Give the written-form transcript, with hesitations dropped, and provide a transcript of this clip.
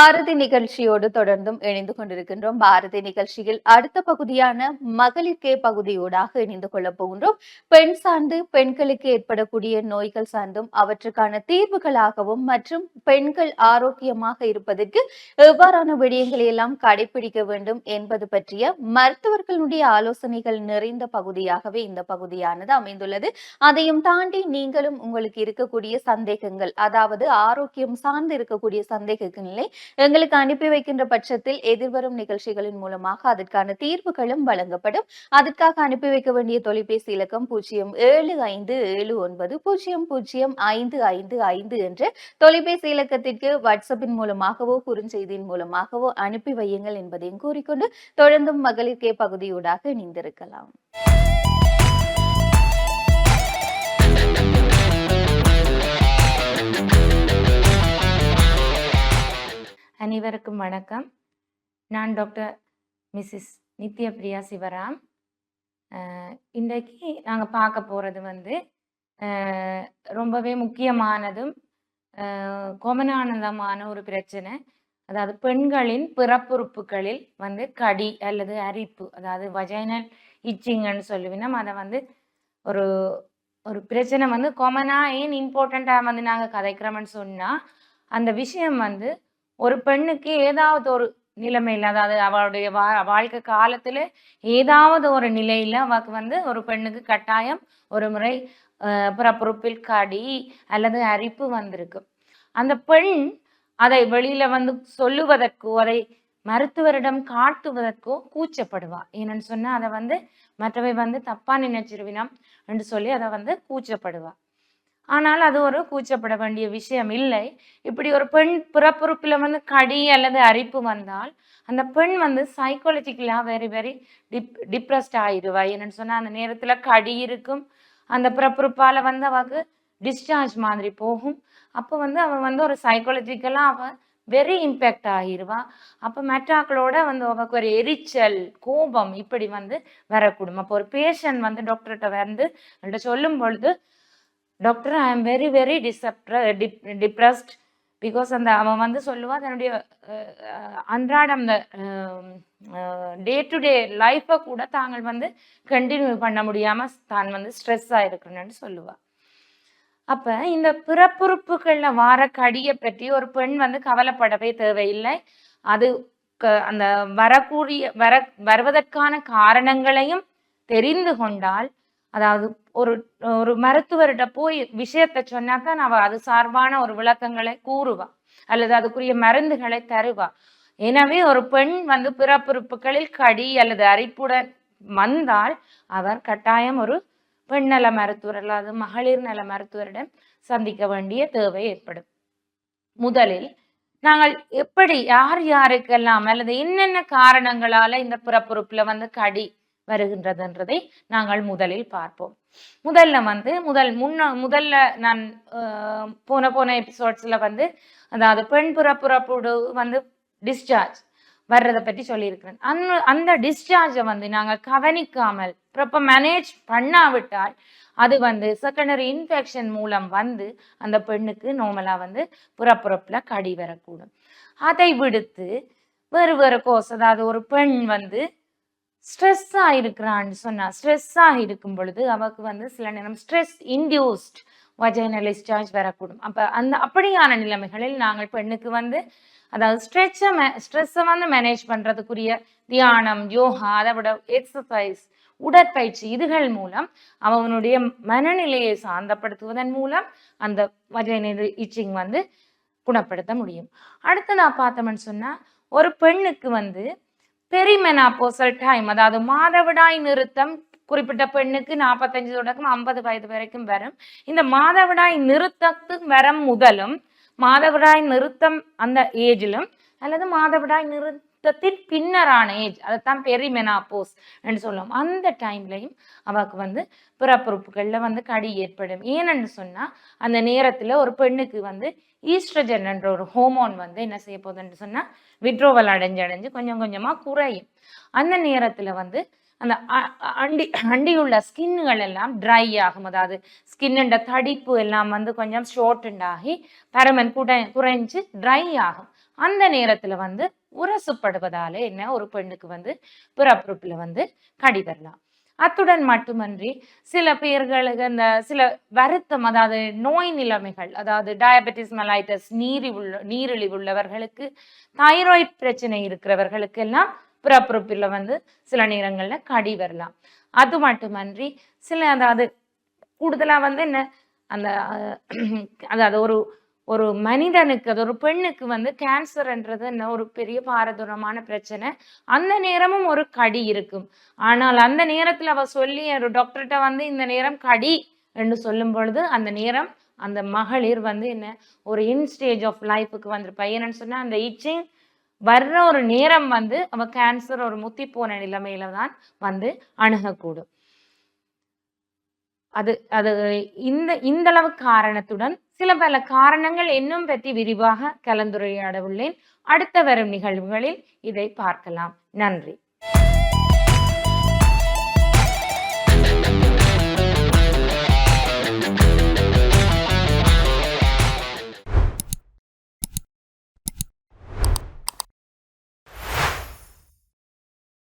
பாரதி நிகழ்ச்சியோடு தொடர்ந்தும் இணைந்து கொண்டிருக்கின்றோம். பாரதி நிகழ்ச்சியில் அடுத்த பகுதியான மகளிர்கே பகுதியோடாக இணைந்து கொள்ளப் போகின்றோம். பெண் சார்ந்து பெண்களுக்கு ஏற்படக்கூடிய நோய்கள் சார்ந்தும் அவற்றுக்கான தீர்வுகளாகவும் மற்றும் பெண்கள் ஆரோக்கியமாக இருப்பதற்கு எவ்வாறான விடயங்களை எல்லாம் கடைபிடிக்க வேண்டும் என்பது பற்றிய மருத்துவர்களுடைய ஆலோசனைகள் நிறைந்த பகுதியாகவே இந்த பகுதியானது அமைந்துள்ளது. அதையும் தாண்டி நீங்களும் உங்களுக்கு இருக்கக்கூடிய சந்தேகங்கள், அதாவது ஆரோக்கியம் சார்ந்து இருக்கக்கூடிய சந்தேகங்களை எங்களுக்கு அனுப்பி வைக்கின்ற பட்சத்தில் எதிர்வரும் நிகழ்ச்சிகளின் மூலமாக அதற்கான தீர்வுகளும் வழங்கப்படும். அதற்காக அனுப்பி வைக்க வேண்டிய தொலைபேசி இலக்கம் 0757 005555 என்ற தொலைபேசி இலக்கத்திற்கு வாட்ஸ்அப்பின் மூலமாகவோ குறுஞ்செய்தியின் மூலமாகவோ அனுப்பி வையுங்கள் என்பதையும் கூறிக்கொண்டு தொடர்ந்தும் மகளிர் கே பகுதியூடாக இணைந்திருக்கலாம். அனைவருக்கும் வணக்கம். நான் டாக்டர் மிஸ்ஸஸ் நித்யபிரியா சிவராம். இன்றைக்கு நாங்கள் பார்க்க போகிறது ரொம்பவே முக்கியமானதும் கோமனானந்தமான ஒரு பிரச்சனை. அதாவது பெண்களின் பிறப்புறுப்புகளில் கடி அல்லது அரிப்பு, அதாவது வஜைனல் இச்சிங்கன்னு சொல்லுவினோம். அதை ஒரு ஒரு பிரச்சனை காமனாக ஏன் இம்பார்ட்டண்ட்டாக நாங்கள் கதைக்கிறோம்னு சொன்னால், அந்த விஷயம் ஒரு பெண்ணுக்கு ஏதாவது ஒரு நிலைமையில், அதாவது அவளுடைய வாழ்க்கை காலத்துல ஏதாவது ஒரு நிலையில அவக்கு ஒரு பெண்ணுக்கு கட்டாயம் ஒரு முறை பிறப்புறுப்பில் கடி அல்லது அரிப்பு வந்திருக்கு. அந்த பெண் அதை வெளியில சொல்லுவதற்கோ அதை மருத்துவரிடம் காட்டுவதற்கோ கூச்சப்படுவா. ஏன்னு சொன்னா அதை மற்றவை தப்பா நினைச்சிருவினம் என்று சொல்லி அதை கூச்சப்படுவா. ஆனால் அது ஒரு கூச்சப்பட வேண்டிய விஷயம் இல்லை. இப்படி ஒரு பெண் பிறப்புறுப்பில் கடி அல்லது அரிப்பு வந்தால் அந்த பெண் சைக்காலஜிக்கலா வெரி வெரி டிப்ரெஸ்ட் ஆயிடுவா. என்னன்னு சொன்னா அந்த நேரத்துல கடி இருக்கும், அந்த பிறப்புறுப்பால அவக்கு டிஸ்சார்ஜ் மாதிரி போகும். அப்போ அவ ஒரு சைக்காலஜிக்கலா அவ வெரி இம்பேக்ட் ஆகிடுவா. அப்போ மெட்டாக்களோட அவக்கு ஒரு எரிச்சல், கோபம் இப்படி வரக்கூடும். அப்போ ஒரு பேஷண்ட் டாக்டர்கிட்ட சொல்லும் பொழுது, doctor I am very very depressed because அவன் சொல்லுவா தன்னுடைய அன்றாடம் அந்த டே டு டே லைஃப்பை கூட தாங்கள் கண்டினியூ பண்ண முடியாம தான் ஸ்ட்ரெஸ் ஆயிருக்கணும்னு சொல்லுவா. அப்ப இந்த பிறப்புறுப்புகள்ல வார கடியை பற்றி ஒரு பெண் கவலைப்படவே தேவையில்லை. அது அந்த வருவதற்கான காரணங்களையும் தெரிந்து கொண்டால், அதாவது ஒரு ஒரு மருத்துவர்கிட்ட போய் விஷயத்த சொன்னாதான் அவ அது சார்பான ஒரு விளக்கங்களை கூறுவா அல்லது அதுக்குரிய மருந்துகளை தருவா. எனவே ஒரு பெண் பிறப்புறுப்புகளில் கடி அல்லது அரிப்புடன் வந்தால் அவர் கட்டாயம் ஒரு பெண் நல மருத்துவர் அல்லது மகளிர் நல மருத்துவரிடம் சந்திக்க வேண்டிய தேவை ஏற்படும். முதலில் நாங்கள் எப்படி யார் யாருக்கெல்லாம் அல்லது என்னென்ன காரணங்களால இந்த பிறப்புறுப்புல கடி வருகின்றதுன்றதை நாங்கள் முதலில் பார்ப்போம். முதல்ல நான் போன எபிசோட்ஸ்ல அதாவது பெண் பிறப்புறுப்போடு டிஸ்சார்ஜ் வர்றதை பற்றி சொல்லியிருக்கிறேன். அந்த டிஸ்சார்ஜை நாங்கள் கவனிக்காமல் ப்ராப்பர் மேனேஜ் பண்ணாவிட்டால் அது செகண்டரி இன்ஃபெக்ஷன் மூலம் அந்த பெண்ணுக்கு நார்மலா பிறப்புறுப்புல கடி வரக்கூடும். அதை விடுத்து வேறு கோர்ஸ், அதாவது ஒரு பெண் ஸ்ட்ரெஸ்ஸா இருக்கிறான்னு சொன்னா, ஸ்ட்ரெஸ்ஸா இருக்கும் பொழுது அவக்கு சில நேரம் ஸ்ட்ரெஸ் இன்டியூஸ்ட் வஜைனல் டிஸ்சார்ஜ் வரக்கூடும். அப்படியான நிலைமைகளில் நாங்கள் பெண்ணுக்கு அதாவது ஸ்ட்ரெஸ்ஸை மேனேஜ் பண்றதுக்குரிய தியானம், யோகா, அதை விட எக்ஸசைஸ், உடற்பயிற்சி இதுகள் மூலம் அவனுடைய மனநிலையை சாந்தப்படுத்துவதன் மூலம் அந்த வஜைனல் இச்சிங் குணப்படுத்த முடியும். அடுத்து நான் பார்த்தோம்னு சொன்னா, ஒரு பெண்ணுக்கு பெரிமெனாபோசல் டைம், அதாவது மாதவிடாய் நிறுத்தம் குறிப்பிட்ட பெண்ணுக்கு 45 தொடக்கம் 50 வயது வரைக்கும் வரும். இந்த மாதவிடாய் நிறுத்தத்துக்கு வரும் முதலும், மாதவிடாய் நிறுத்தம் அந்த ஏஜிலும் அல்லது மாதவிடாய் நிறுத்தத்தின் பின்னரான ஏஜ், அதைத்தான் பெரிமெனாபோஸ் என்று சொல்லுவோம். அந்த டைம்லையும் அவக்கு பிறப்புறுப்புகள்ல கடி ஏற்படும். ஏனென்று சொன்னா அந்த நேரத்துல ஒரு பெண்ணுக்கு ஈஸ்ட்ரஜன் என்ற ஒரு ஹோமோன் என்ன செய்ய போகுதுன்னு சொன்னா விட்ரோவல் அடைஞ்சு கொஞ்சம் கொஞ்சமா குறையும். அந்த நேரத்துல அந்த அண்டியுள்ள ஸ்கின்னுகள் எல்லாம் ட்ரை ஆகும். அதாவது ஸ்கின்னுண்ட தடிப்பு எல்லாம் கொஞ்சம் ஷார்ட் ஆகி பரமன் குறைஞ்சு ட்ரை ஆகும். அந்த நேரத்துல வந்து உரசுப்படுவதால என்ன ஒரு பெண்ணுக்கு வந்து பிறப்புறுப்புல வந்து கடி வரலாம். அத்துடன் மட்டுமன்றி சில பேர்களுக்கு அந்த சில வருத்தம், அதாவது நோய் நிலைமைகள், அதாவது டயபெட்டிஸ் மெலைட்டஸ், நீரிழிவு உள்ளவர்களுக்கு, தைராய்டு பிரச்சனை இருக்கிறவர்களுக்கு எல்லாம் பிறப்புறுப்புல வந்து சில நேரங்கள்ல கடி வரலாம். அது மட்டுமன்றி அதாவது கூடுதலா வந்து என்ன அந்த அதாவது ஒரு ஒரு மனிதனுக்கு, அது ஒரு பெண்ணுக்கு வந்து கேன்சர்ன்றது என்ன ஒரு பெரிய பாரதூரமான பிரச்சனை. அந்த நேரமும் ஒரு கடி இருக்கும். ஆனால் அந்த நேரத்துல அவ சொல்லி ஒரு டாக்டர்கிட்ட வந்து இந்த நேரம் கடி என்று சொல்லும் பொழுது அந்த நேரம் அந்த மகளிர் வந்து என்ன ஒரு இன் ஸ்டேஜ் ஆஃப் லைஃபுக்கு வந்துருப்பா. ஏன்னு சொன்னா அந்த இச்சிங் வர்ற ஒரு நேரம் வந்து அவ கேன்சர் ஒரு முத்தி போன நிலைமையில தான் வந்து அணுகக்கூடும். அது அது இந்த அளவு காரணத்துடன் சில பல காரணங்கள் இன்னும் பற்றி விரிவாக கலந்துரையாட உள்ளேன். அடுத்த வரும் நிகழ்வுகளில் இதை பார்க்கலாம். நன்றி.